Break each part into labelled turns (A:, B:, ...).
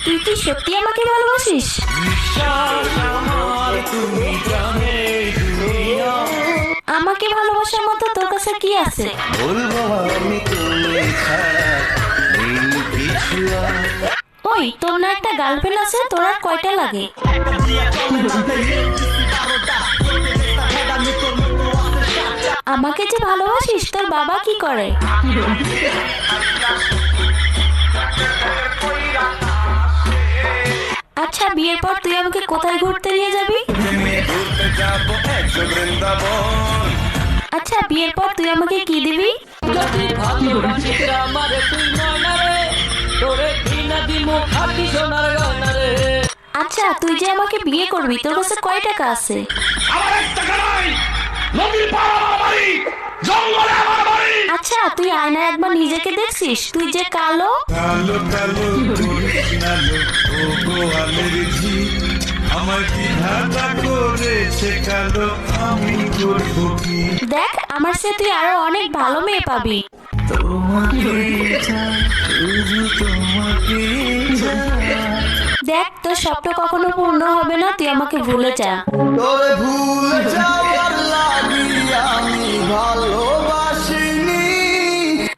A: তুই কি সত্যি আমাকে ভালোবাসিস? আমাকে ভালোবাসার মতো তোর কাছে কি আছে? ওই তোর না একটা গার্লফ্রেন্ড আছে, তোর আর কয়টা লাগে? আমাকে যে ভালোবাসিস, তোর বাবা কি করে? আচ্ছা, বিয়ের পর তুই আমাকে কোথায় ঘুরতে নিয়ে যাবি? আচ্ছা, বিয়ের পর তুই আমাকে কি দিবি? আচ্ছা, তুই যে আমাকে বিয়ে করবি, তোর কাছে কয় টাকা আছে? আচ্ছা, তুই আয়নায় একবার নিজেকে দেখছিস? তুই যে কালো। দেখ, আমার সে তুই আরো অনেক ভালো মেয়ে পাবি। দেখ, তোর স্বপ্ন কখনো পূর্ণ হবে না, তুই আমাকে ভুলে যা।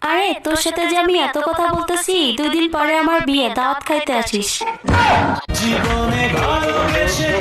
A: আরে, তোর সাথে যে আমি এত কথা বলতেছি, 2 দিন পরে আমার বিয়ে, দাওয়াত খাইতে আসিস। জীবনে ভালোবেসে